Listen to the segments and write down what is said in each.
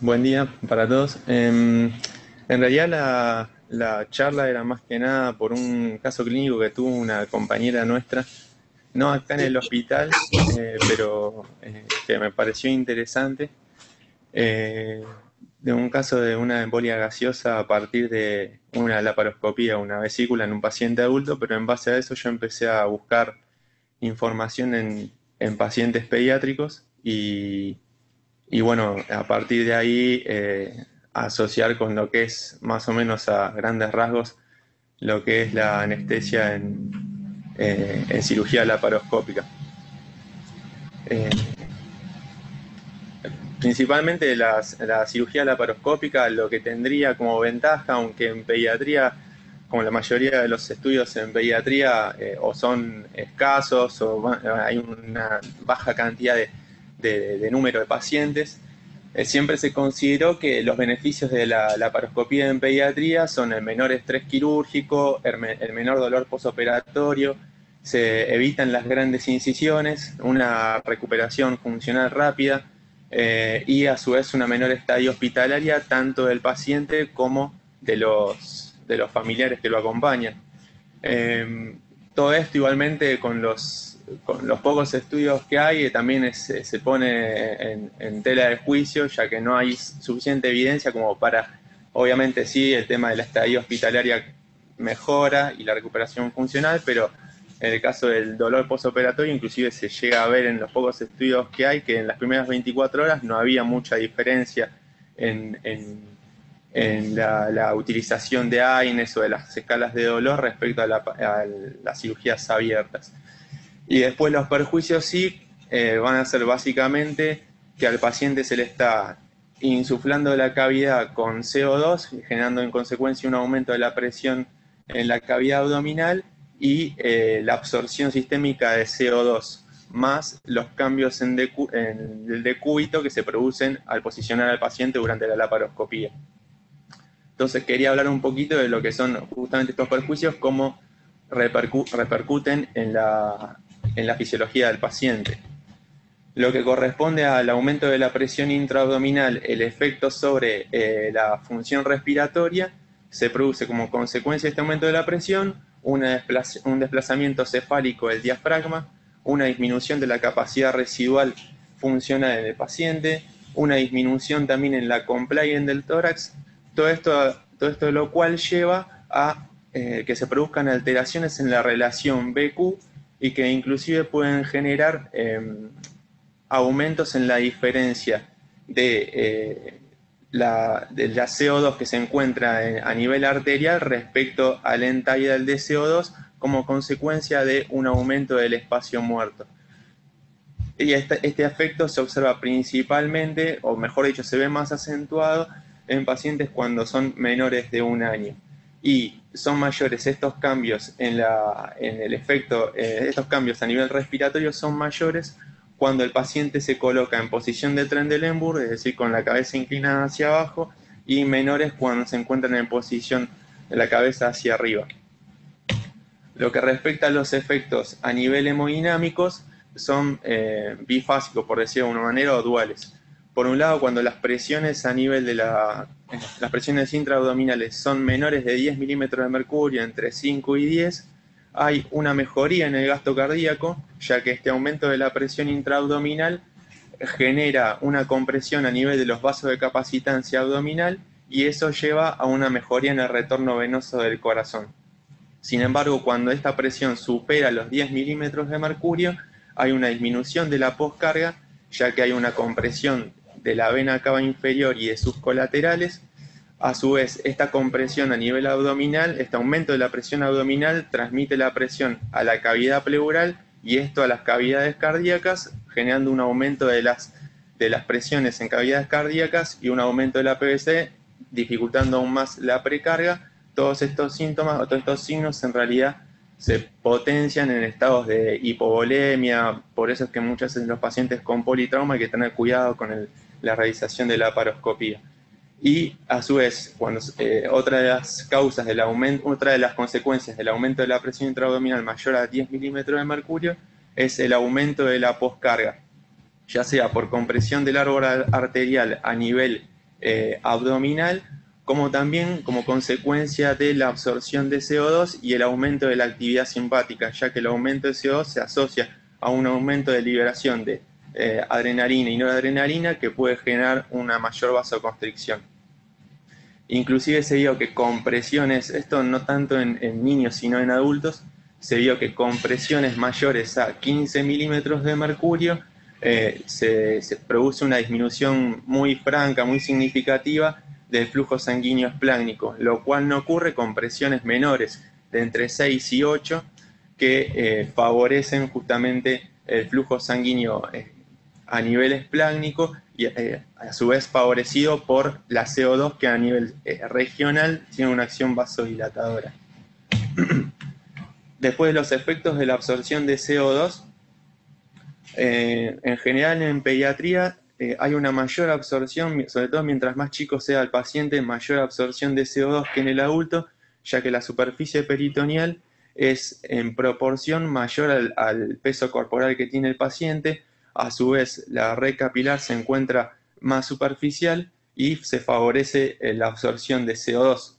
Buen día para todos. En realidad la charla era más que nada por un caso clínico que tuvo una compañera nuestra, no acá en el hospital, pero que me pareció interesante, eh, de un caso de una embolia gaseosa a partir de una laparoscopía, una vesícula en un paciente adulto, pero en base a eso yo empecé a buscar información en pacientes pediátricos y bueno, a partir de ahí asociar con lo que es más o menos a grandes rasgos lo que es la anestesia en cirugía laparoscópica. Eh, Principalmente la cirugía laparoscópica lo que tendría como ventaja, aunque en pediatría, como la mayoría de los estudios en pediatría, o son escasos o hay una baja cantidad de número de pacientes, siempre se consideró que los beneficios de la laparoscopía en pediatría son el menor estrés quirúrgico, el menor dolor posoperatorio, se evitan las grandes incisiones, una recuperación funcional rápida y a su vez una menor estadía hospitalaria tanto del paciente como de los familiares que lo acompañan. Eh, Todo esto igualmente con los pocos estudios que hay también se pone en tela de juicio, ya que no hay suficiente evidencia como para, obviamente sí, el tema de la estadía hospitalaria mejora y la recuperación funcional, pero en el caso del dolor postoperatorio inclusive se llega a ver en los pocos estudios que hay que en las primeras 24 horas no había mucha diferencia en la utilización de AINES o de las escalas de dolor respecto a las cirugías abiertas. Y después los perjuicios sí van a ser básicamente que al paciente se le está insuflando la cavidad con CO2, generando en consecuencia un aumento de la presión en la cavidad abdominal y la absorción sistémica de CO2, más los cambios en el decúbito que se producen al posicionar al paciente durante la laparoscopía. Entonces quería hablar un poquito de lo que son justamente estos perjuicios, cómo repercuten en la fisiología del paciente. Lo que corresponde al aumento de la presión intraabdominal, el efecto sobre la función respiratoria, se produce como consecuencia de este aumento de la presión un desplazamiento cefálico del diafragma, una disminución de la capacidad residual funcional en el paciente, una disminución también en la compliance del tórax, todo esto lo cual lleva a que se produzcan alteraciones en la relación BQ y que inclusive pueden generar aumentos en la diferencia de la CO2 que se encuentra a nivel arterial respecto al end-tidal de CO2 como consecuencia de un aumento del espacio muerto. Y este efecto se observa principalmente, o mejor dicho, se ve más acentuado en pacientes cuando son menores de un año. Y son mayores estos cambios en el efecto, estos cambios a nivel respiratorio son mayores cuando el paciente se coloca en posición de Trendelenburg, es decir, con la cabeza inclinada hacia abajo, y menores cuando se encuentran en posición de la cabeza hacia arriba. Lo que respecta a los efectos a nivel hemodinámicos, son bifásicos, por decirlo de una manera, o duales. Por un lado, cuando las presiones a nivel de las presiones intraabdominales son menores de 10 milímetros de mercurio, entre 5 y 10, hay una mejoría en el gasto cardíaco, ya que este aumento de la presión intraabdominal genera una compresión a nivel de los vasos de capacitancia abdominal y eso lleva a una mejoría en el retorno venoso del corazón. Sin embargo, cuando esta presión supera los 10 milímetros de mercurio, hay una disminución de la poscarga, ya que hay una compresión de la vena cava inferior y de sus colaterales. A su vez, esta compresión a nivel abdominal, este aumento de la presión abdominal, transmite la presión a la cavidad pleural y esto a las cavidades cardíacas, generando un aumento de las presiones en cavidades cardíacas y un aumento de la PVC, dificultando aún más la precarga. Todos estos síntomas o todos estos signos en realidad se potencian en estados de hipovolemia, por eso es que muchas veces los pacientes con politrauma hay que tener cuidado con la realización de la laparoscopía. Y a su vez, otra de las causas del aumento, otra de las consecuencias del aumento de la presión intraabdominal mayor a 10 milímetros de mercurio es el aumento de la poscarga, ya sea por compresión del árbol arterial a nivel abdominal, como también como consecuencia de la absorción de CO2 y el aumento de la actividad simpática, ya que el aumento de CO2 se asocia a un aumento de liberación de adrenalina y noradrenalina que puede generar una mayor vasoconstricción. Inclusive se vio que con presiones, esto no tanto en niños sino en adultos, se vio que con presiones mayores a 15 milímetros de mercurio se produce una disminución muy franca, muy significativa del flujo sanguíneo esplácnico, lo cual no ocurre con presiones menores de entre 6 y 8 que favorecen justamente el flujo sanguíneo a nivel esplácnico y a su vez favorecido por la CO2 que a nivel regional tiene una acción vasodilatadora. Después de los efectos de la absorción de CO2, en general en pediatría hay una mayor absorción, sobre todo mientras más chico sea el paciente, mayor absorción de CO2 que en el adulto, ya que la superficie peritoneal es en proporción mayor al peso corporal que tiene el paciente. A su vez, la red capilar se encuentra más superficial y se favorece la absorción de CO2.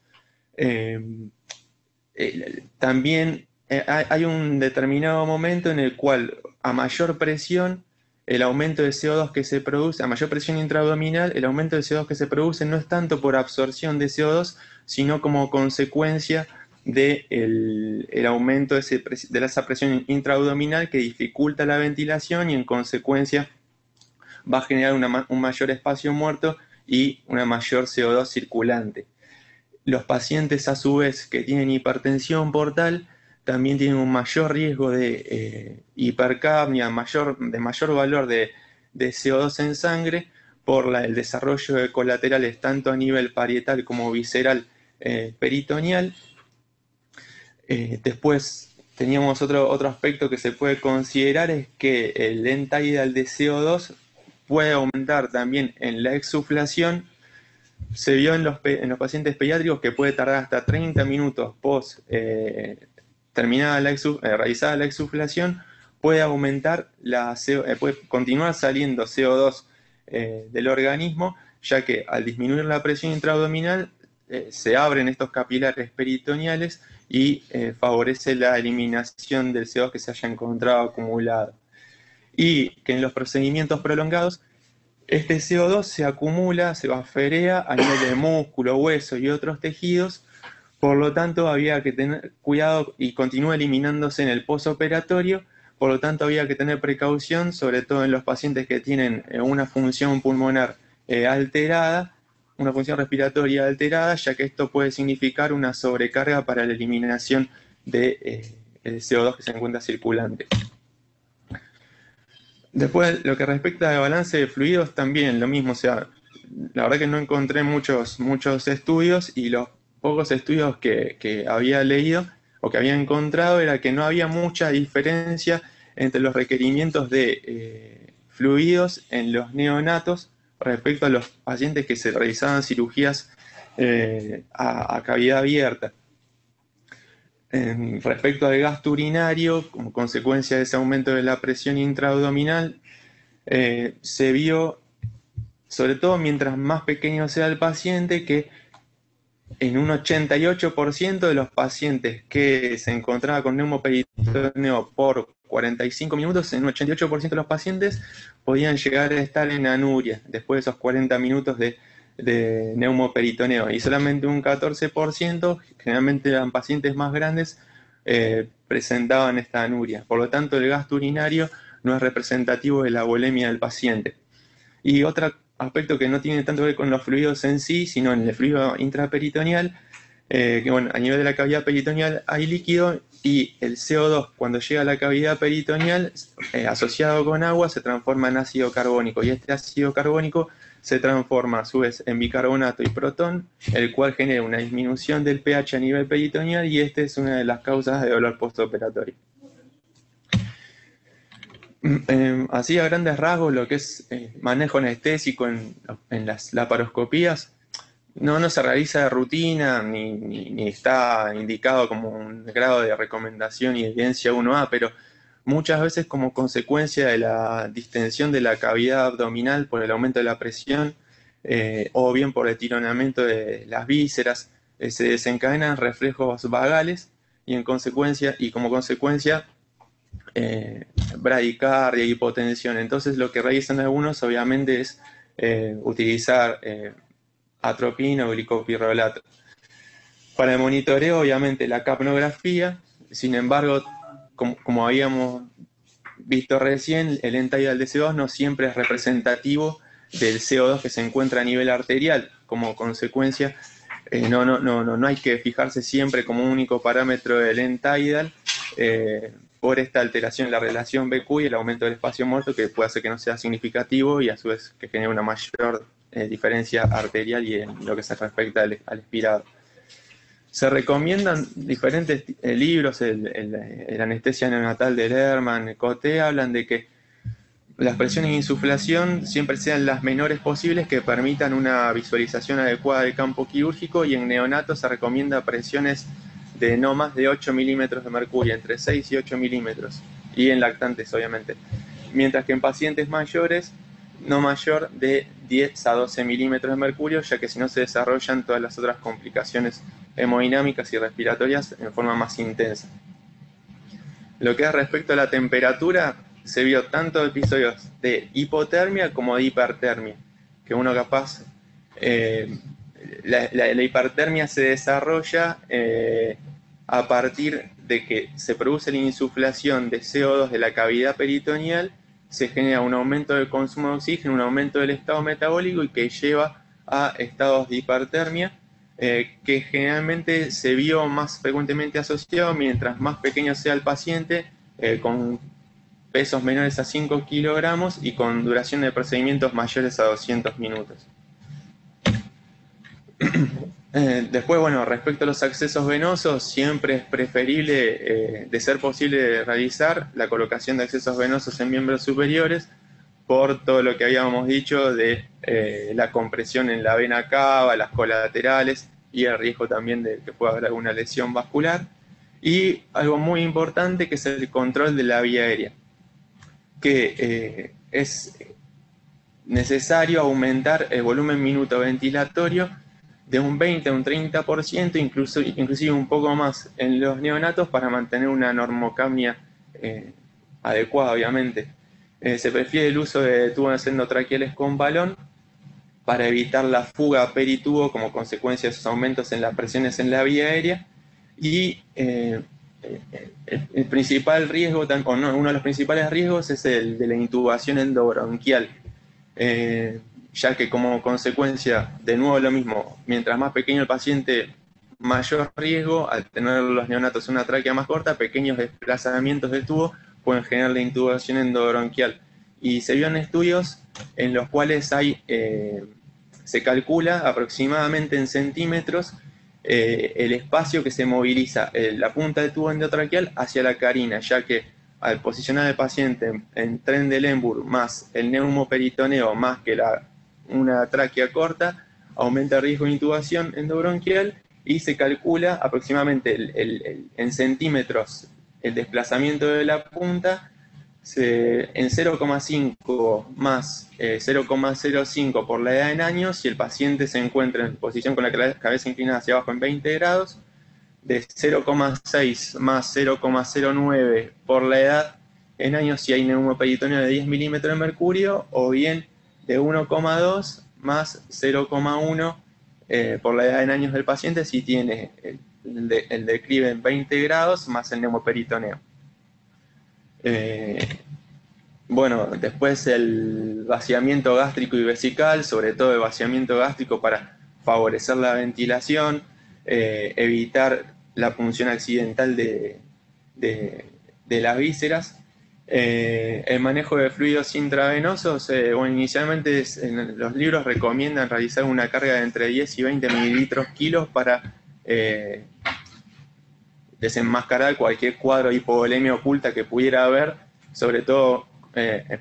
También hay un determinado momento en el cual a mayor presión, el aumento de CO2 que se produce, a mayor presión intraabdominal, el aumento de CO2 que se produce no es tanto por absorción de CO2, sino como consecuencia del aumento de esa presión intraabdominal que dificulta la ventilación y en consecuencia va a generar un mayor espacio muerto y una mayor CO2 circulante. Los pacientes a su vez que tienen hipertensión portal también tienen un mayor riesgo de hipercapnia, de mayor valor de CO2 en sangre por el desarrollo de colaterales tanto a nivel parietal como visceral peritoneal. Después teníamos otro aspecto que se puede considerar, es que el end tidal de CO2 puede aumentar también en la exsuflación. Se vio en los pacientes pediátricos que puede tardar hasta 30 minutos post realizada la exsuflación, puede aumentar puede continuar saliendo CO2 del organismo, ya que al disminuir la presión intraabdominal se abren estos capilares peritoneales y favorece la eliminación del CO2 que se haya encontrado acumulado. Y que en los procedimientos prolongados este CO2 se acumula, se aferea a nivel de músculo, hueso y otros tejidos, por lo tanto había que tener cuidado y continúa eliminándose en el posoperatorio, por lo tanto había que tener precaución, sobre todo en los pacientes que tienen una función pulmonar alterada, una función respiratoria alterada, ya que esto puede significar una sobrecarga para la eliminación del CO2 que se encuentra circulante. Después, lo que respecta al balance de fluidos, también lo mismo, o sea, la verdad que no encontré muchos estudios y los pocos estudios que había leído o que había encontrado era que no había mucha diferencia entre los requerimientos de fluidos en los neonatos respecto a los pacientes que se realizaban cirugías a cavidad abierta. Respecto al gasto urinario, como consecuencia de ese aumento de la presión intraabdominal, se vio, sobre todo mientras más pequeño sea el paciente, que en un 88% de los pacientes que se encontraba con neumoperitoneo por 45 minutos, en un 88% de los pacientes podían llegar a estar en anuria después de esos 40 minutos de neumoperitoneo, y solamente un 14%, generalmente eran pacientes más grandes, presentaban esta anuria. Por lo tanto, el gasto urinario no es representativo de la volemia del paciente. Y otro aspecto que no tiene tanto que ver con los fluidos en sí, sino en el fluido intraperitoneal, que bueno, a nivel de la cavidad peritoneal hay líquido y el CO2 cuando llega a la cavidad peritoneal asociado con agua se transforma en ácido carbónico, y este ácido carbónico se transforma a su vez en bicarbonato y protón, el cual genera una disminución del pH a nivel peritoneal, y esta es una de las causas de dolor postoperatorio. Así a grandes rasgos lo que es manejo anestésico en las laparoscopías no se realiza de rutina ni está indicado como un grado de recomendación y evidencia 1A, pero muchas veces como consecuencia de la distensión de la cavidad abdominal por el aumento de la presión, o bien por el tironamiento de las vísceras, se desencadenan reflejos vagales y como consecuencia bradicardia y hipotensión. Entonces lo que realizan algunos obviamente es utilizar atropina o glicopirrolato. Para el monitoreo obviamente la capnografía, sin embargo, como habíamos visto recién, el end-tidal de CO2 no siempre es representativo del CO2 que se encuentra a nivel arterial. Como consecuencia, no hay que fijarse siempre como único parámetro del end-tidal por esta alteración en la relación BQ y el aumento del espacio muerto, que puede hacer que no sea significativo y a su vez que genere una mayor diferencia arterial y en lo que se respecta al expirado. Se recomiendan diferentes libros, el anestesia neonatal de Lerman, Coté, hablan de que las presiones de insuflación siempre sean las menores posibles que permitan una visualización adecuada del campo quirúrgico, y en neonatos se recomienda presiones de no más de 8 milímetros de mercurio, entre 6 y 8 milímetros, y en lactantes obviamente. Mientras que en pacientes mayores, no mayor de 10 a 12 milímetros de mercurio, ya que si no se desarrollan todas las otras complicaciones hemodinámicas y respiratorias en forma más intensa. Lo que es respecto a la temperatura, se vio tanto episodios de hipotermia como de hipertermia, que uno capaz, la hipertermia se desarrolla a partir de que se produce la insuflación de CO2 de la cavidad peritoneal, se genera un aumento del consumo de oxígeno, un aumento del estado metabólico y que lleva a estados de hipertermia, que generalmente se vio más frecuentemente asociado mientras más pequeño sea el paciente, con pesos menores a 5 kilogramos y con duración de procedimientos mayores a 200 minutos. Después, bueno, respecto a los accesos venosos, siempre es preferible, de ser posible, realizar la colocación de accesos venosos en miembros superiores por todo lo que habíamos dicho de la compresión en la vena cava, las colaterales y el riesgo también de que pueda haber alguna lesión vascular. Y algo muy importante, que es el control de la vía aérea, que es necesario aumentar el volumen minuto ventilatorio de un 20 a un 30%, inclusive un poco más en los neonatos, para mantener una normocapnia adecuada, obviamente. Se prefiere el uso de tubos endotraqueales con balón para evitar la fuga peritubo como consecuencia de esos aumentos en las presiones en la vía aérea. Y el principal riesgo, uno de los principales riesgos, es el de la intubación endobronquial, ya que como consecuencia, de nuevo lo mismo, mientras más pequeño el paciente, mayor riesgo. Al tener los neonatos una tráquea más corta, pequeños desplazamientos del tubo pueden generar la intubación endobronquial. Y se vio en estudios en los cuales se calcula aproximadamente en centímetros el espacio que se moviliza la punta del tubo endotraqueal hacia la carina, ya que al posicionar al paciente en Trendelenburg más el neumoperitoneo más que una tráquea corta, aumenta el riesgo de intubación endobronquial, y se calcula aproximadamente en centímetros el desplazamiento de la punta en 0,5 más 0,05 por la edad en años. Si el paciente se encuentra en posición con la cabeza inclinada hacia abajo en 20 grados, de 0,6 más 0,09 por la edad en años si hay neumoperitoneo de 10 milímetros de mercurio, o bien de 1,2 más 0,1 por la edad en años del paciente si tiene el declive en 20 grados más el neumoperitoneo. Bueno, después el vaciamiento gástrico y vesical, sobre todo el vaciamiento gástrico para favorecer la ventilación, evitar la punción accidental de las vísceras. El manejo de fluidos intravenosos, inicialmente en los libros recomiendan realizar una carga de entre 10 y 20 mililitros kilos para desenmascarar cualquier cuadro de hipovolemia oculta que pudiera haber, sobre todo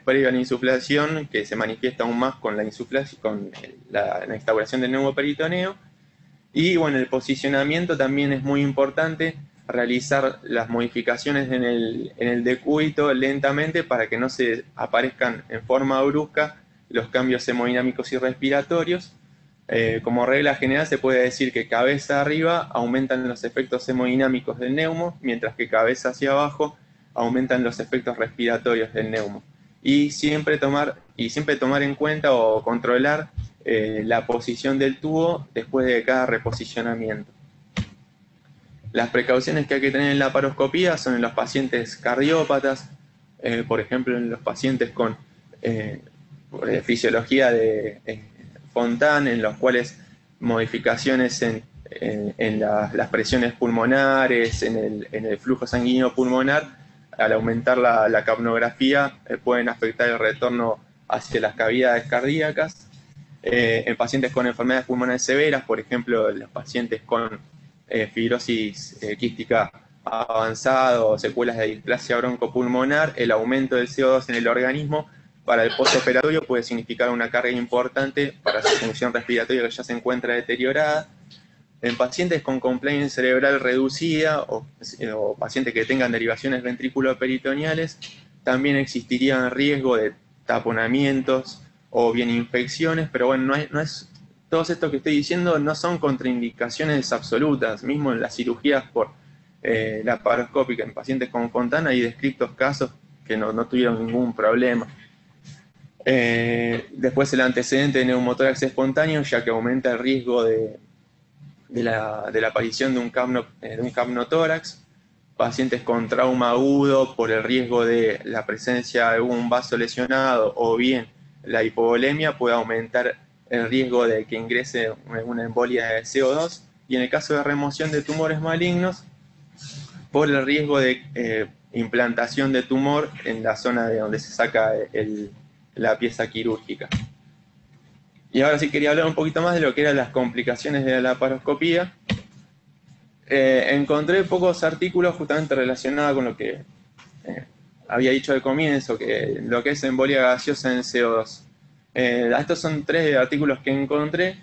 previo a la insuflación, que se manifiesta aún más con la insuflación, con la instauración del neumoperitoneo. Y bueno, el posicionamiento también es muy importante, realizar las modificaciones en el decúbito lentamente para que no se aparezcan en forma brusca los cambios hemodinámicos y respiratorios. Como regla general se puede decir que cabeza arriba aumentan los efectos hemodinámicos del neumo, mientras que cabeza hacia abajo aumentan los efectos respiratorios del neumo. Y siempre tomar en cuenta o controlar la posición del tubo después de cada reposicionamiento. Las precauciones que hay que tener en la laparoscopía son en los pacientes cardiópatas, por ejemplo en los pacientes con fisiología de Fontan, en los cuales modificaciones en las presiones pulmonares, en el flujo sanguíneo pulmonar, al aumentar la capnografía, pueden afectar el retorno hacia las cavidades cardíacas. En pacientes con enfermedades pulmonares severas, por ejemplo, los pacientes con fibrosis quística avanzada o secuelas de displasia broncopulmonar, el aumento del CO2 en el organismo para el postoperatorio puede significar una carga importante para su función respiratoria que ya se encuentra deteriorada. En pacientes con compliance cerebral reducida o pacientes que tengan derivaciones ventriculoperitoneales, también existiría riesgo de taponamientos o bien infecciones, pero bueno, todos estos que estoy diciendo no son contraindicaciones absolutas. Mismo en las cirugías por laparoscópica en pacientes con Fontana hay descritos casos que no tuvieron ningún problema. Después el antecedente de neumotórax espontáneo, ya que aumenta el riesgo de la aparición de un capnotórax. Pacientes con trauma agudo por el riesgo de la presencia de un vaso lesionado o bien la hipovolemia puede aumentar el riesgo de que ingrese una embolia de CO2. Y en el caso de remoción de tumores malignos, por el riesgo de implantación de tumor en la zona de donde se saca la pieza quirúrgica. Y ahora sí quería hablar un poquito más de lo que eran las complicaciones de la laparoscopía. Encontré pocos artículos justamente relacionados con lo que había dicho al comienzo, que lo que es embolia gaseosa en CO2. Estos son 3 artículos que encontré.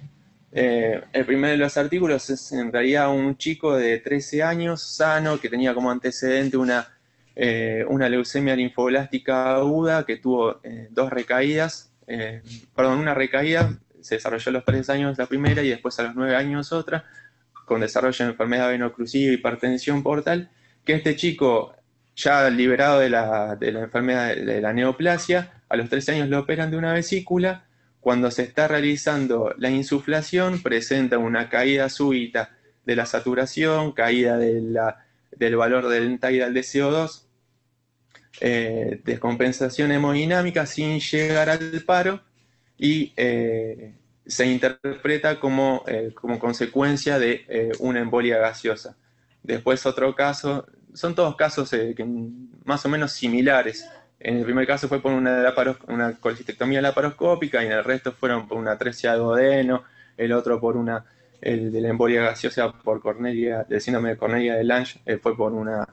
El primero de los artículos es en realidad un chico de 13 años, sano, que tenía como antecedente una leucemia linfoblástica aguda, que tuvo 2 recaídas, una recaída, se desarrolló a los 3 años la primera y después a los 9 años otra, con desarrollo de enfermedad veno-oclusiva y hipertensión portal, que este chico, ya liberado de la enfermedad de la neoplasia, a los 13 años lo operan de una vesícula. Cuando se está realizando la insuflación, presenta una caída súbita de la saturación, caída del valor del tidal de CO2, descompensación hemodinámica sin llegar al paro y se interpreta como consecuencia de una embolia gaseosa. Después otro caso, son todos casos más o menos similares. En el primer caso fue por una colecistectomía laparoscópica y en el resto fueron por una atresia de duodeno, el otro por el de la embolia gaseosa por del síndrome de Cornelia de Lange, fue por una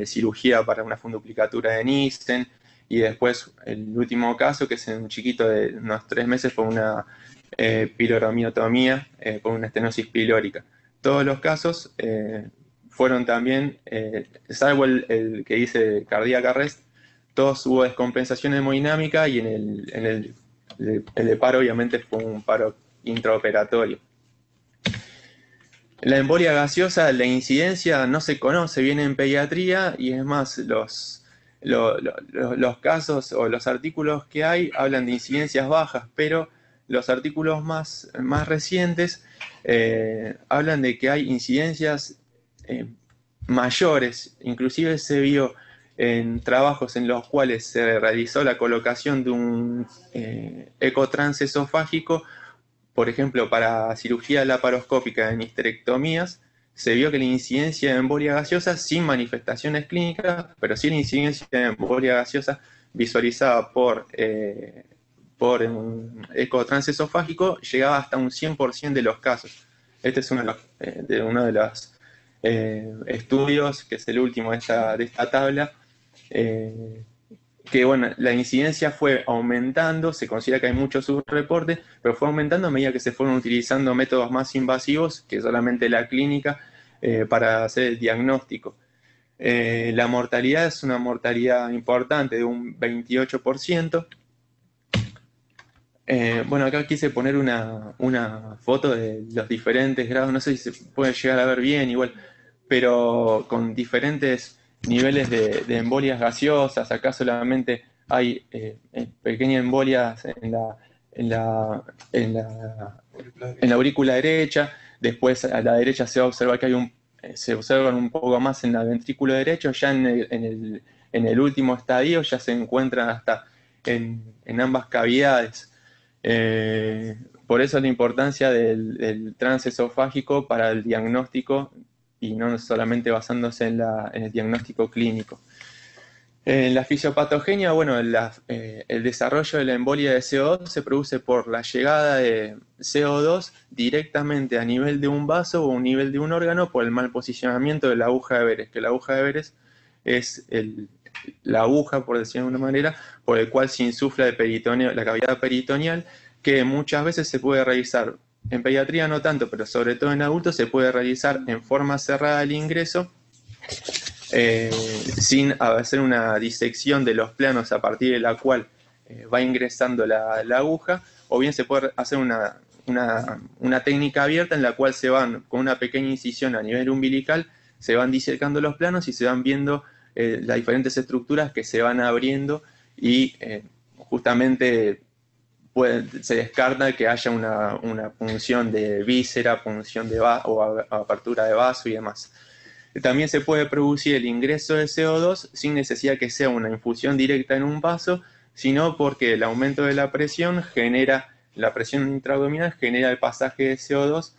cirugía para una funduplicatura de Nissen, y después el último caso, que es un chiquito de unos 3 meses, fue una piloromiotomía por una estenosis pilórica. Todos los casos fueron también, salvo el que dice cardiac arrest, todos hubo descompensación hemodinámica y el de paro obviamente fue un paro intraoperatorio. La embolia gaseosa, la incidencia no se conoce bien en pediatría y es más, los casos o los artículos que hay hablan de incidencias bajas, pero los artículos más recientes hablan de que hay incidencias mayores. Inclusive se vio en trabajos en los cuales se realizó la colocación de un ecotransesofágico, por ejemplo, para cirugía laparoscópica en histerectomías, se vio que la incidencia de embolia gaseosa, sin manifestaciones clínicas, pero sí la incidencia de embolia gaseosa visualizada por un ecotransesofágico, llegaba hasta un 100% de los casos. Este es uno de los estudios, que es el último de esta tabla, que bueno, la incidencia fue aumentando, se considera que hay muchos subreportes, pero fue aumentando a medida que se fueron utilizando métodos más invasivos que solamente la clínica para hacer el diagnóstico. La mortalidad es una mortalidad importante de un 28%. Bueno, acá quise poner una foto de los diferentes grados, no sé si se puede llegar a ver bien igual, pero con diferentes niveles de embolias gaseosas. Acá solamente hay pequeñas embolias en la, en la, en la aurícula derecha. Después a la derecha se va a observar que se observan un poco más en el ventrículo derecho. Ya en el último estadio ya se encuentran hasta en ambas cavidades. Por eso la importancia del transesofágico para el diagnóstico y no solamente basándose en el diagnóstico clínico. En la fisiopatogenia, bueno, el desarrollo de la embolia de CO2 se produce por la llegada de CO2 directamente a nivel de un vaso o a un nivel de un órgano por el mal posicionamiento de la aguja de Beres, que la aguja de Beres es la aguja, por decirlo de una manera, por el cual se insufla la cavidad peritoneal, que muchas veces se puede realizar, en pediatría no tanto, pero sobre todo en adultos, se puede realizar en forma cerrada el ingreso, sin hacer una disección de los planos a partir de la cual va ingresando la aguja, o bien se puede hacer una técnica abierta en la cual se van, con una pequeña incisión a nivel umbilical, se van disecando los planos y se van viendo las diferentes estructuras que se van abriendo y justamente se descarta que haya una punción de víscera, punción de o apertura de vaso y demás. También se puede producir el ingreso de CO2 sin necesidad que sea una infusión directa en un vaso, sino porque el aumento de la presión la presión intraabdominal genera el pasaje de CO2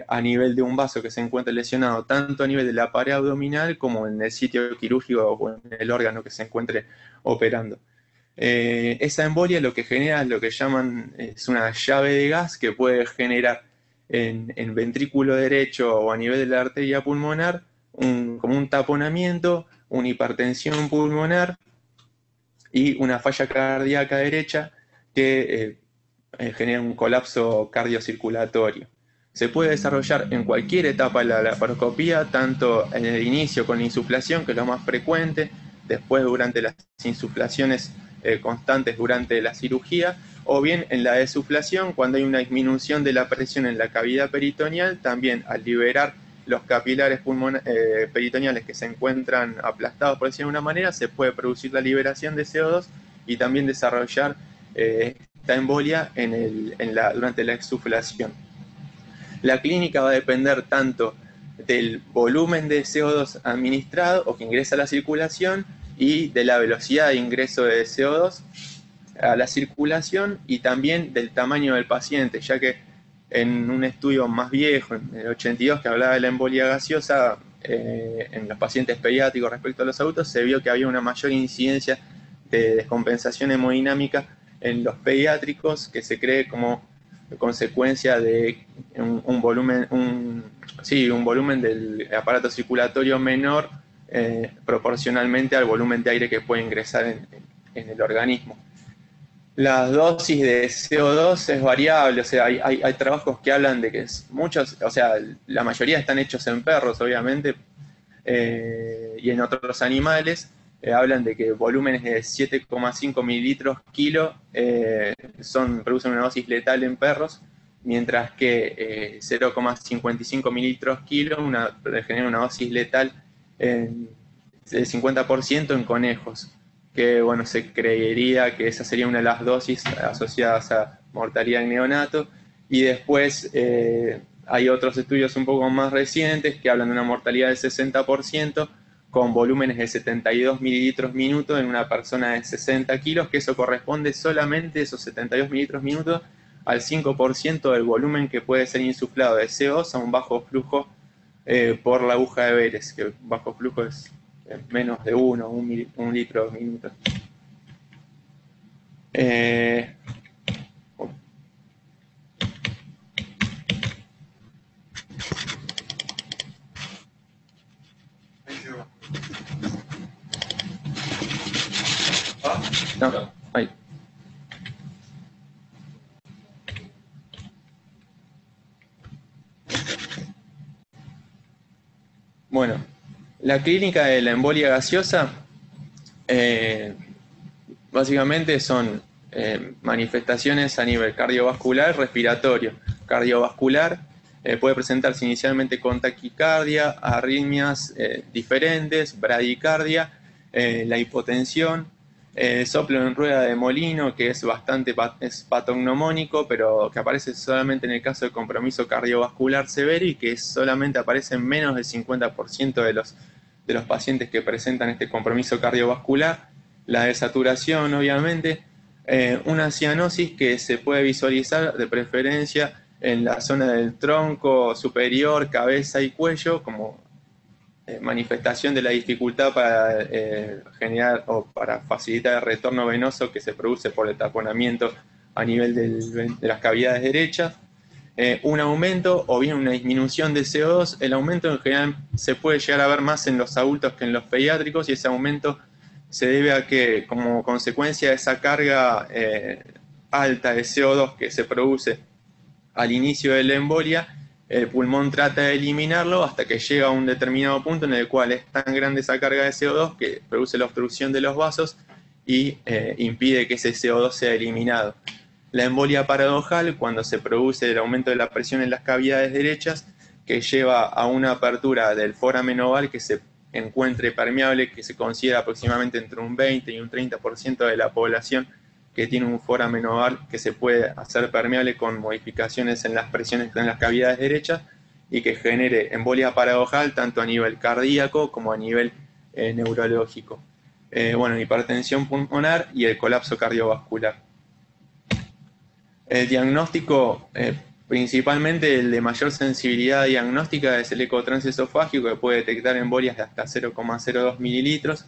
a nivel de un vaso que se encuentra lesionado, tanto a nivel de la pared abdominal como en el sitio quirúrgico o en el órgano que se encuentre operando. Esa embolia lo que genera es lo que llaman, es una llave de gas que puede generar en ventrículo derecho o a nivel de la arteria pulmonar como un taponamiento, una hipertensión pulmonar y una falla cardíaca derecha que genera un colapso cardiocirculatorio. Se puede desarrollar en cualquier etapa de la laparoscopía, tanto en el inicio con la insuflación, que es lo más frecuente, después durante las insuflaciones constantes durante la cirugía, o bien en la desuflación, cuando hay una disminución de la presión en la cavidad peritoneal, también al liberar los capilares peritoneales que se encuentran aplastados, por decirlo de una manera, se puede producir la liberación de CO2 y también desarrollar esta embolia durante la exsuflación. La clínica va a depender tanto del volumen de CO2 administrado o que ingresa a la circulación y de la velocidad de ingreso de CO2 a la circulación y también del tamaño del paciente, ya que en un estudio más viejo, en el 82, que hablaba de la embolia gaseosa en los pacientes pediátricos respecto a los adultos, se vio que había una mayor incidencia de descompensación hemodinámica en los pediátricos, que se cree como consecuencia de un volumen del aparato circulatorio menor proporcionalmente al volumen de aire que puede ingresar en el organismo. La dosis de CO2 es variable, o sea, hay trabajos que hablan de que muchos, o sea, la mayoría están hechos en perros, obviamente, y en otros animales, hablan de que volúmenes de 7,5 mililitros kilo producen una dosis letal en perros, mientras que 0,55 mililitros kilo genera una dosis letal del 50% en conejos, que bueno, se creería que esa sería una de las dosis asociadas a mortalidad en neonato, y después hay otros estudios un poco más recientes que hablan de una mortalidad del 60% con volúmenes de 72 mililitros minuto en una persona de 60 kilos, que eso corresponde solamente, esos 72 mililitros minuto, al 5% del volumen que puede ser insuflado de CO2 a un bajo flujo por la aguja de Beres, que bajo flujo es menos de un litro minuto. No, ahí. Bueno, la clínica de la embolia gaseosa básicamente son manifestaciones a nivel cardiovascular, respiratorio. Cardiovascular puede presentarse inicialmente con taquicardia, arritmias diferentes, bradicardia, la hipotensión, soplo en rueda de molino, que es bastante patognomónico, pero que aparece solamente en el caso de compromiso cardiovascular severo y que solamente aparece en menos del 50% de los pacientes que presentan este compromiso cardiovascular. La desaturación, obviamente, una cianosis que se puede visualizar de preferencia en la zona del tronco superior, cabeza y cuello, como manifestación de la dificultad para generar o para facilitar el retorno venoso que se produce por el taponamiento a nivel de las cavidades derechas. Un aumento o bien una disminución de CO2. El aumento en general se puede llegar a ver más en los adultos que en los pediátricos, y ese aumento se debe a que, como consecuencia de esa carga alta de CO2 que se produce al inicio de la embolia, el pulmón trata de eliminarlo hasta que llega a un determinado punto en el cual es tan grande esa carga de CO2 que produce la obstrucción de los vasos y impide que ese CO2 sea eliminado. La embolia paradojal, cuando se produce el aumento de la presión en las cavidades derechas, que lleva a una apertura del foramen oval que se encuentre permeable, que se considera aproximadamente entre un 20 y un 30% de la población que tiene un foramen oval que se puede hacer permeable con modificaciones en las presiones en las cavidades derechas, y que genere embolia paradojal tanto a nivel cardíaco como a nivel neurológico. Bueno, hipertensión pulmonar y el colapso cardiovascular. El diagnóstico, principalmente el de mayor sensibilidad diagnóstica, es el ecotransesofágico, que puede detectar embolias de hasta 0,02 mililitros.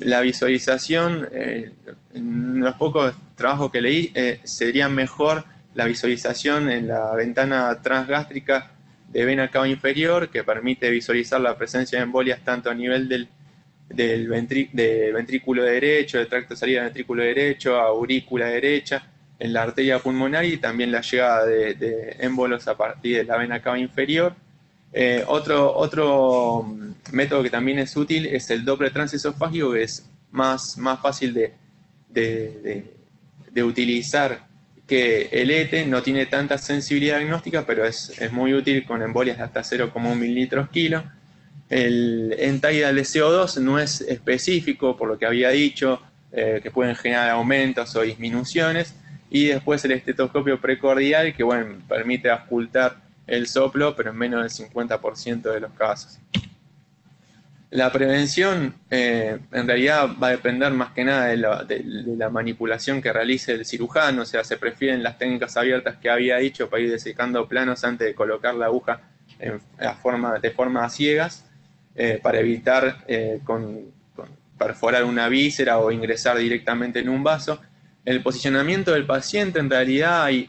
La visualización, en los pocos trabajos que leí, sería mejor la visualización en la ventana transgástrica de vena cava inferior, que permite visualizar la presencia de embolias tanto a nivel del ventrículo derecho, del tracto de salida del ventrículo derecho, aurícula derecha, en la arteria pulmonar, y también la llegada de émbolos a partir de la vena cava inferior. Otro método que también es útil es el Doppler transesofágico, que es más fácil de utilizar que el ET, no tiene tanta sensibilidad diagnóstica, pero es muy útil con embolias de hasta 0,1 mililitros kilo. El end-tidal de CO2 no es específico, por lo que había dicho, que pueden generar aumentos o disminuciones. Y después el estetoscopio precordial, que bueno, permite auscultar el soplo, pero en menos del 50% de los casos. La prevención en realidad va a depender más que nada de la manipulación que realice el cirujano. O sea, se prefieren las técnicas abiertas que había dicho para ir desecando planos antes de colocar la aguja de forma a ciegas, para evitar perforar una víscera o ingresar directamente en un vaso. El posicionamiento del paciente, en realidad hay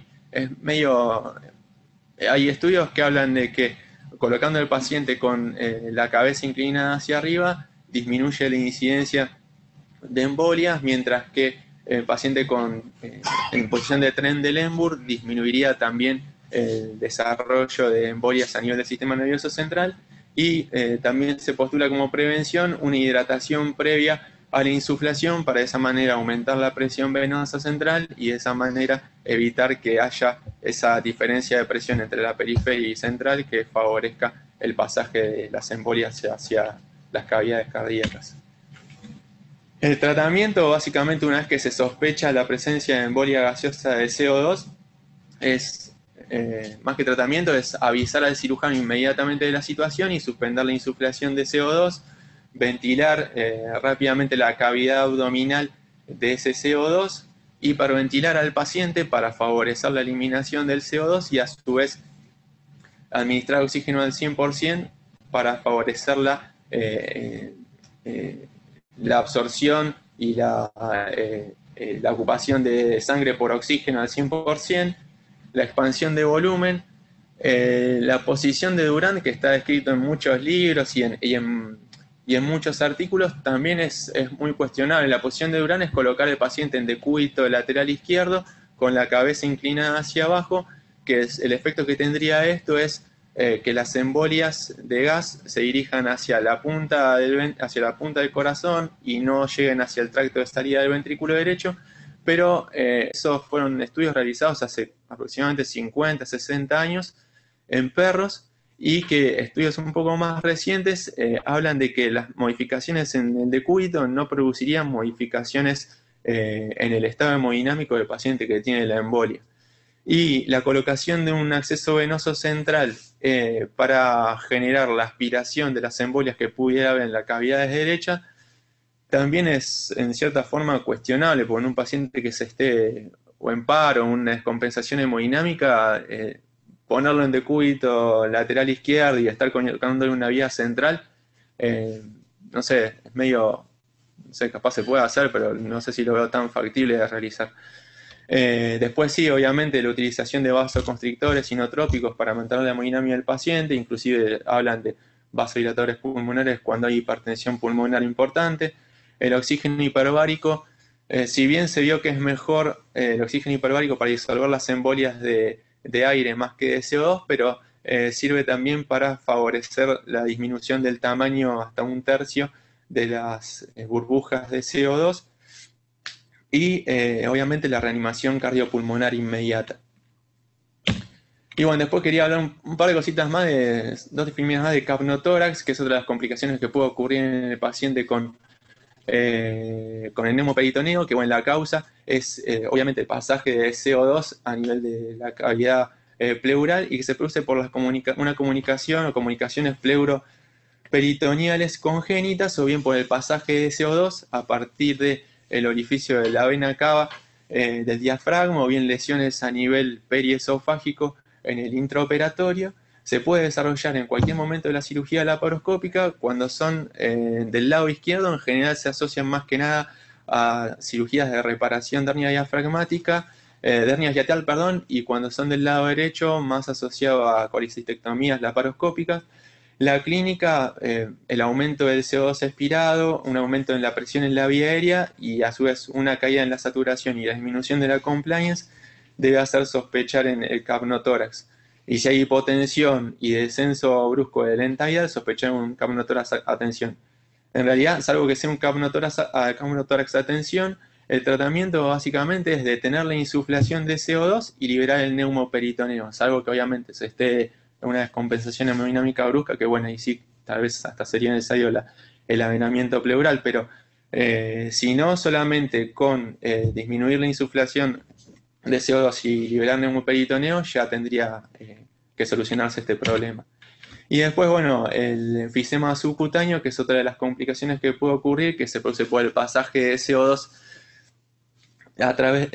estudios que hablan de que colocando al paciente con la cabeza inclinada hacia arriba disminuye la incidencia de embolias, mientras que el paciente en posición de Trendelenburg disminuiría también el desarrollo de embolias a nivel del sistema nervioso central. Y también se postula como prevención una hidratación previa a la insuflación, para de esa manera aumentar la presión venosa central y de esa manera evitar que haya esa diferencia de presión entre la periferia y central que favorezca el pasaje de las embolias hacia las cavidades cardíacas. El tratamiento, básicamente, una vez que se sospecha la presencia de embolia gaseosa de CO2, es más que tratamiento, es avisar al cirujano inmediatamente de la situación y suspender la insuflación de CO2, ventilar rápidamente la cavidad abdominal de ese CO2, hiperventilar al paciente para favorecer la eliminación del CO2 y a su vez administrar oxígeno al 100% para favorecer la absorción y la ocupación de sangre por oxígeno al 100%, la expansión de volumen, la posición de Durant, que está descrito en muchos libros y en muchos artículos, también es muy cuestionable. La posición de Durant es colocar al paciente en decúbito lateral izquierdo con la cabeza inclinada hacia abajo, que es el efecto que tendría esto es que las embolias de gas se dirijan hacia la punta del corazón y no lleguen hacia el tracto de salida del ventrículo derecho, pero esos fueron estudios realizados hace aproximadamente 50, 60 años en perros, y que estudios un poco más recientes hablan de que las modificaciones en el decúbito no producirían modificaciones en el estado hemodinámico del paciente que tiene la embolia. Y la colocación de un acceso venoso central para generar la aspiración de las embolias que pudiera haber en la cavidad derecha también es en cierta forma cuestionable, porque en un paciente que se esté o en paro o una descompensación hemodinámica, ponerlo en decúbito lateral izquierdo y estar colocándole una vía central, no sé, es medio, no sé, capaz se puede hacer, pero no sé si lo veo tan factible de realizar. Después sí, obviamente la utilización de vasoconstrictores inotrópicos para mantener la hemodinámica del paciente, inclusive hablan de vasodilatadores pulmonares cuando hay hipertensión pulmonar importante. El oxígeno hiperbárico, si bien se vio que es mejor el oxígeno hiperbárico para disolver las embolias de aire más que de CO2, pero sirve también para favorecer la disminución del tamaño hasta 1/3 de las burbujas de CO2 y obviamente la reanimación cardiopulmonar inmediata. Y bueno, después quería hablar un par de cositas más, dos definiciones más de capnotórax, que es otra de las complicaciones que puede ocurrir en el paciente con el neumoperitoneo, que bueno, la causa es obviamente el pasaje de CO2 a nivel de la cavidad pleural y que se produce por una comunicación o comunicaciones pleuroperitoneales congénitas o bien por el pasaje de CO2 a partir del orificio de la vena cava del diafragma o bien lesiones a nivel periesofágico en el intraoperatorio. Se puede desarrollar en cualquier momento de la cirugía laparoscópica. Cuando son del lado izquierdo, en general se asocian más que nada a cirugías de reparación de hernia diafragmática, de hernia hiatal, perdón, y cuando son del lado derecho, más asociado a colecistectomías laparoscópicas. La clínica, el aumento del CO2 expirado, un aumento en la presión en la vía aérea y a su vez una caída en la saturación y la disminución de la compliance debe hacer sospechar en el capnotórax. Y si hay hipotensión y descenso brusco de lentalidad, sospechar un capnotórax a tensión. En realidad, salvo que sea un capnotórax a tensión, el tratamiento básicamente es detener la insuflación de CO2 y liberar el neumoperitoneo, salvo que obviamente se esté en una descompensación hemodinámica brusca, que bueno, ahí sí, tal vez hasta sería necesario el avenamiento pleural, pero si no, solamente con disminuir la insuflación de CO2 y liberar neumoperitoneo ya tendría que solucionarse este problema. Y después, bueno, el enfisema subcutáneo, que es otra de las complicaciones que puede ocurrir, que se produce por el pasaje de CO2 a través,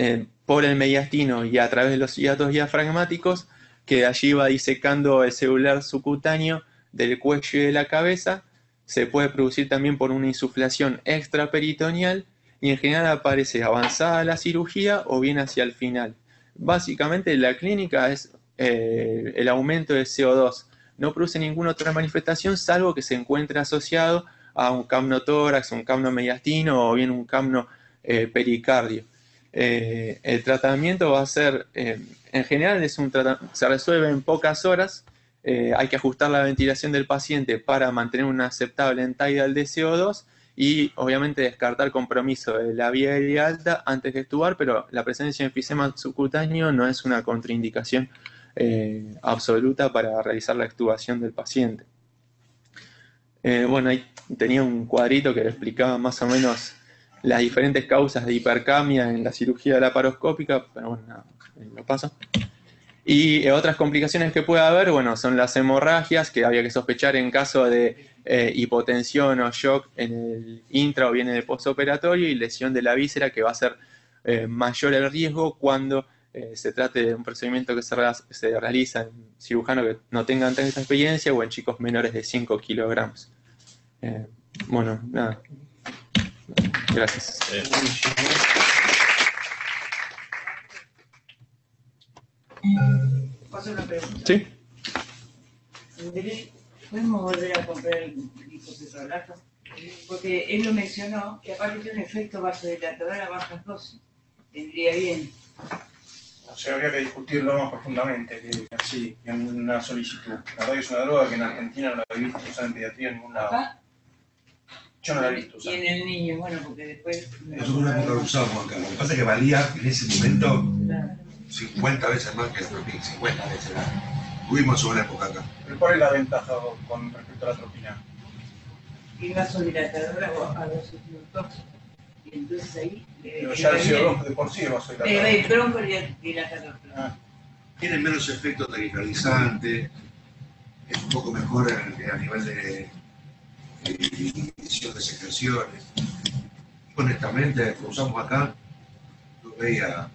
por el mediastino y a través de los hiatos diafragmáticos, que de allí va disecando el celular subcutáneo del cuello y de la cabeza. Se puede producir también por una insuflación extraperitoneal y en general aparece avanzada la cirugía o bien hacia el final. Básicamente la clínica es el aumento de CO2. No produce ninguna otra manifestación salvo que se encuentre asociado a un capnotórax, un capnomediastino o bien un capno pericardio. El tratamiento va a ser, en general se resuelve en pocas horas. Hay que ajustar la ventilación del paciente para mantener una aceptable entidal de CO2 y obviamente descartar compromiso de la vía aérea alta antes de extubar, pero la presencia de enfisema subcutáneo no es una contraindicación absoluta para realizar la extubación del paciente. Bueno, ahí tenía un cuadrito que explicaba más o menos las diferentes causas de hipercamia en la cirugía laparoscópica, pero bueno, nada, lo paso. Y otras complicaciones que puede haber, bueno, son las hemorragias, que había que sospechar en caso de hipotensión o shock en el intra o bien en el postoperatorio, y lesión de la víscera, que va a ser mayor el riesgo cuando se trate de un procedimiento que se realiza en cirujanos que no tengan tanta experiencia o en chicos menores de 5 kilogramos. Bueno, nada. Gracias. ¿Puedo hacer una pregunta? Sí. ¿Podemos volver a comprar el lipotetrolato? Porque él lo mencionó que aparte tiene un efecto vasodilatador a bajas dosis. Vendría bien. O sea, habría que discutirlo más profundamente que así, en una solicitud. La verdad que es una droga que en Argentina no la he visto usar en pediatría en ningún lado. ¿Acá? Yo no la he visto Y usar. en el niño, bueno, porque después... Nosotros una época lo usábamos acá. Lo que pasa es que valía en ese momento Claro. 50 veces más que la atropina, 50 veces más. Tuvimos una época acá. Pero ¿cuál es la ventaja con respecto a la atropina? Y vasodilatadora a los tóxicos. Y entonces ahí... Pero ya el CO2 de por sí es vasodilatador. El broncodilatador. Ah, Tiene menos efecto taquicardizante, es un poco mejor a nivel de inhibición de secreciones. Honestamente, lo usamos acá, no veía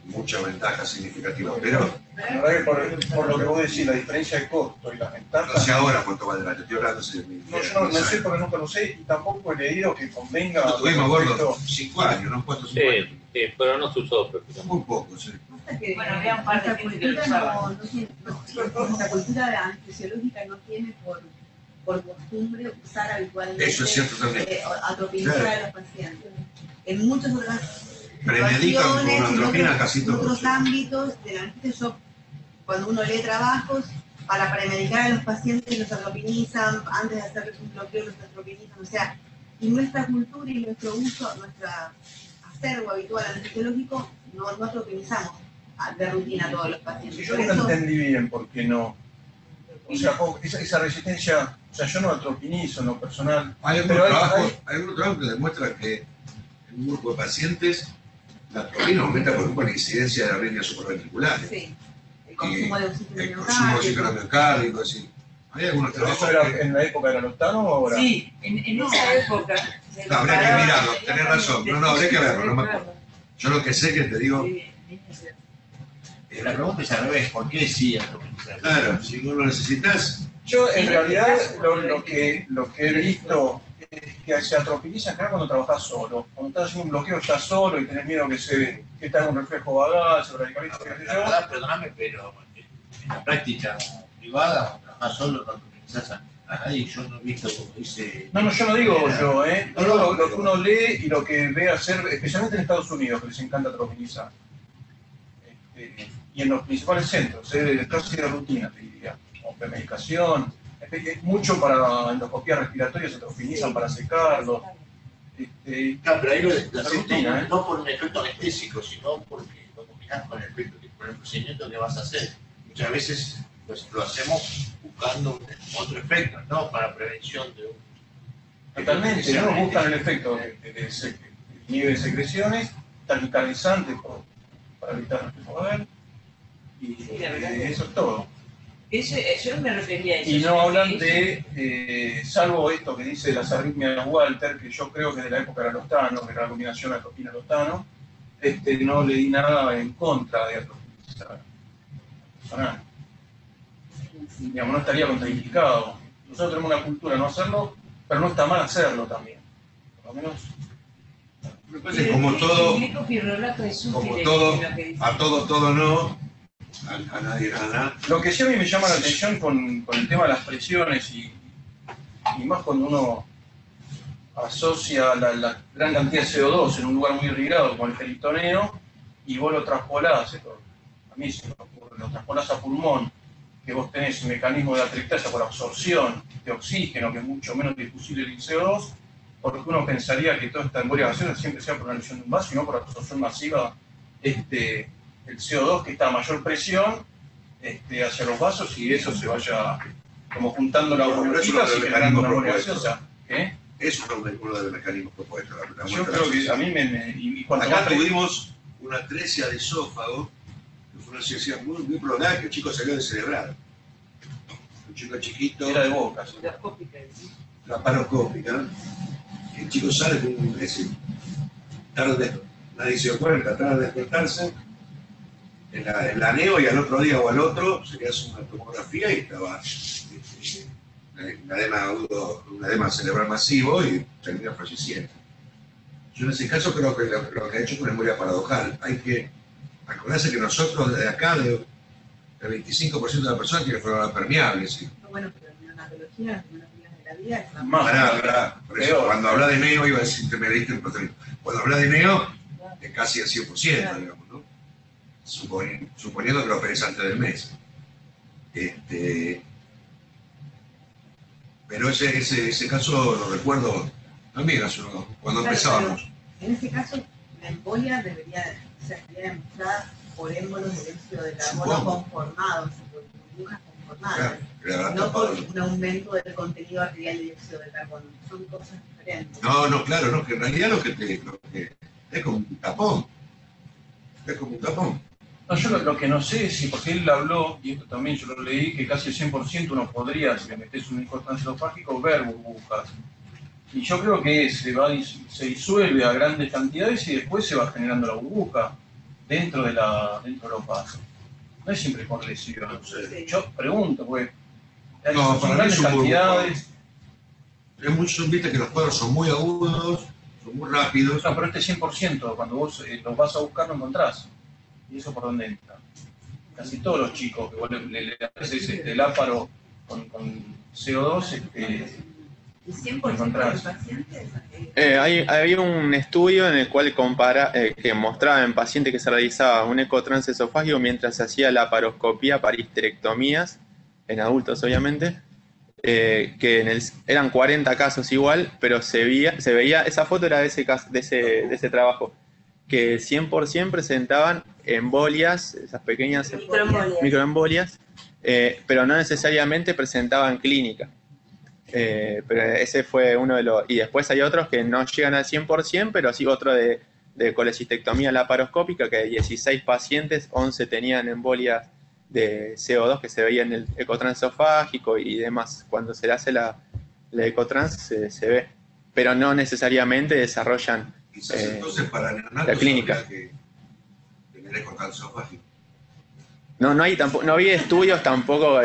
mucha ventaja significativa, pero la verdad que por lo que vos decís, la diferencia de costo y las no ventajas... sé ahora cuánto vale la estoy hablando de No, yo no sé porque nunca lo sé y tampoco he leído que convenga... Lo tuvimos con gordo respecto- 5 años, ¿no? 4 o 5 años. Sí, pero no se usó prácticamente. Muy poco, sí. Bueno, había un par de gente que lo Nuestra usaba. nuestra cultura anestesiológica no tiene por costumbre usar habitualmente Eso es cierto también. atropinizar Claro. a los pacientes. En muchas otras Premedican con situaciones, en atropina casi en todo. otros ámbitos de la anestesia, cuando uno lee trabajos, para premedicar a los pacientes los atropinizan, antes de hacerles un bloqueo los atropinizan, o sea, y nuestra cultura y nuestro uso, nuestra acervo habitual anestesiológico, no atropinizamos de rutina a todos los pacientes. Si yo Por nunca eso, entendí bien por qué no. O sea, esa resistencia, o sea, yo no atropinizo en lo personal. Hay algunos Pero trabajos que demuestran que en un grupo de pacientes la atropina aumenta por ejemplo la incidencia de arritmias supraventriculares. sí, el consumo de oxígeno El consumo de oxígeno miocárdico, así. Hay algunos ¿Pero trabajos eso era que... en la época de la Lotano o ahora? Sí, en esa época... No, habría que mirarlo, tenés razón. No, habría que verlo, no me acuerdo. Yo lo que sé que te digo, La pregunta es al revés, ¿por qué sí atropinizar? claro, si no lo necesitas, Yo en realidad lo que he visto es que se atropiniza acá cuando trabajas solo. Cuando estás haciendo un bloqueo estás solo y tenés miedo que te haga un reflejo vagal, se radicaliza, qué sé La yo. verdad, perdóname, pero en la práctica privada, cuando trabajas solo, no atropinizás a nadie. Yo no he visto, como dice... No, yo no digo yo, digo lo que uno lee y lo que ve hacer, especialmente en Estados Unidos, que les encanta atropinizar. Y en los principales centros, casi de rutina, te diría, como premedicación, mucho para endoscopías respiratorias, se atropinizan para secarlo. No, pero ahí lo hacemos rutina, no por un efecto anestésico, sino porque lo combinás con el procedimiento que vas a hacer. Muchas veces pues, lo hacemos buscando otro efecto, no para prevención de un... Totalmente, no buscan el efecto de nieve de secreciones, taquicardizante para evitar reflejo vagal, y Sí, la verdad que- eso es todo. Yo me refería a eso. Y no hablan de, salvo esto que dice las arritmias de Walter, que yo creo que de la época de Lostano, que era la combinación de atropina-Lostano, no le di nada en contra de atropinizar personal. Digamos, no estaría contraindicado. Nosotros tenemos una cultura de no hacerlo, pero no está mal hacerlo también. Por lo menos, me parece que como todo, a todo no, a nadie nada. lo que sí a mí me llama la atención con el tema de las presiones y más cuando uno asocia la gran cantidad de CO2 en un lugar muy irrigado como el peritoneo y vos lo traspolás, a mí se me ocurre, lo traspolás a pulmón, que vos tenés un mecanismo de atractasia por absorción de oxígeno, que es mucho menos difusible el CO2, porque uno pensaría que toda esta embolia gaseosa siempre sea por una lesión de un vaso y no por absorción masiva el CO2 que está a mayor presión hacia los vasos y eso se vaya como juntando la Pero eso burbujitas es y lo generando una mecanismo embolia propuesto. gaseosa. ¿Qué? Eso es uno de los mecanismos propuestos. La Yo muestra creo que social. a mí y cuanto Acá más tuvimos una atresia de esófago, que fue una cirugía muy prolongada, que el chico salió descerebrado. Un chico chiquito, era de boca. ¿Sí? laparoscópica, el chico sale con un nadie se dio cuenta, tarda de despertarse, en la neo y al otro día o al otro se le hace una tomografía y estaba un edema cerebral masivo y termina falleciendo. Yo en ese caso creo que lo que ha hecho es una memoria paradojal. Hay que acordarse que nosotros desde acá, el 25% de las personas tienen enfermedades permeables. ¿Sí? bueno, pero en neonatología, las neonatologías de la vida es una Más. Por eso, cuando habla de neo, iba a decir que me diste el proteína. Cuando habla de neo, es casi al 100%, digamos, ¿no? Suponiendo que lo operes antes del mes. Pero Pero ese caso lo recuerdo también cuando empezábamos. En ese caso, la embolia debería ser demostrada por émbolos de dióxido de carbono Supongo. conformados, por burbujas conformadas, Claro, no por un aumento del contenido arterial de dióxido de carbono. Son cosas diferentes. no, claro, no, que en realidad lo que es como un tapón. Es como un tapón. No, yo lo que no sé es si, porque él habló, y esto también yo lo leí, que casi el 100% uno podría, si le metes un licor transesofágico, ver burbujas. Y yo creo que se disuelve a grandes cantidades y después se va generando la burbuja dentro de los vasos. No es siempre por lesión. No sé. Yo pregunto, pues, No, son para mí grandes es un cantidades. Viste que los cuadros son muy agudos, son muy rápidos. No, pero este 100%, cuando vos los vas a buscar, lo encontrás. ¿Y eso por dónde entra? Casi todos los chicos que vos le haces el áparo con CO2, ¿Y 100% de los pacientes? Había un estudio en el cual que mostraba en pacientes que se realizaba un ecotransesofágico mientras se hacía la laparoscopía para histerectomías, en adultos obviamente, que eran 40 casos igual, pero se veía, esa foto era de ese trabajo, que 100% presentaban embolias, esas pequeñas microembolias, pero no necesariamente presentaban clínica. Pero ese fue uno de los... Y después hay otros que no llegan al 100%, pero sí otro de colecistectomía laparoscópica, que de 16 pacientes, 11 tenían embolias de CO2 que se veía en el ecotransesofágico y demás. Cuando se le hace la ecotrans se ve, pero no necesariamente desarrollan Quizás entonces para neonatos la clínica. habría que tener ecotransesofágico. No había estudios tampoco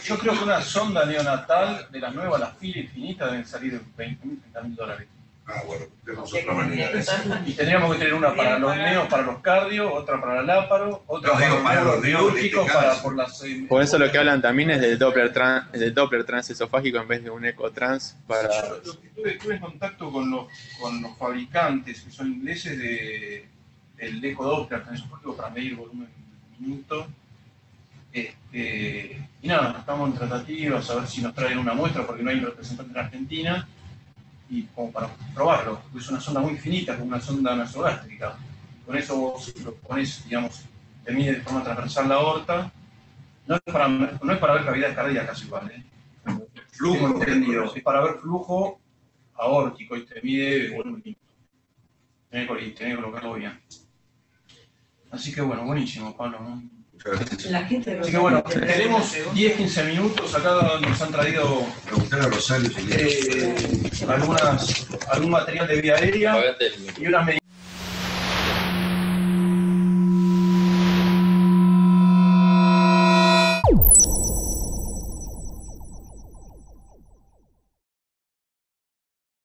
yo creo que una sonda neonatal de las nuevas, las Philips infinitas, deben salir de $20.000, $30.000. Ah, bueno, tenemos otra manera de eso. Y tendríamos que tener una para los neos, para los cardio, otra para el láparo, otra No, digo, para los neos, quirúrgicos, en este para caso. por las... Por eso lo que hablan también es del Doppler transesofágico en vez de un ecotrans para... Yo estuve en contacto con los fabricantes, que son ingleses, del ecodoppler transesofágico para medir volumen minuto. Y nada, estamos en tratativas, a ver si nos traen una muestra, porque no hay un representante en Argentina, y como para probarlo, porque es una sonda muy finita, como una sonda nasogástrica. Con eso vos lo pones, digamos, te mide de forma transversal la aorta. No es para ver cavidades cardíacas igual, Flujo, tengo entendido. Es para ver flujo aórtico y te mide volumen minuto. Tenés que colocarlo bien. Así que bueno, buenísimo, Pablo, ¿no? La gente Así que bueno, tenemos 10-15 minutos, acá nos han traído Preguntar a Rosario si algún material de vía aérea Apagate el micrófono. y unas medidas.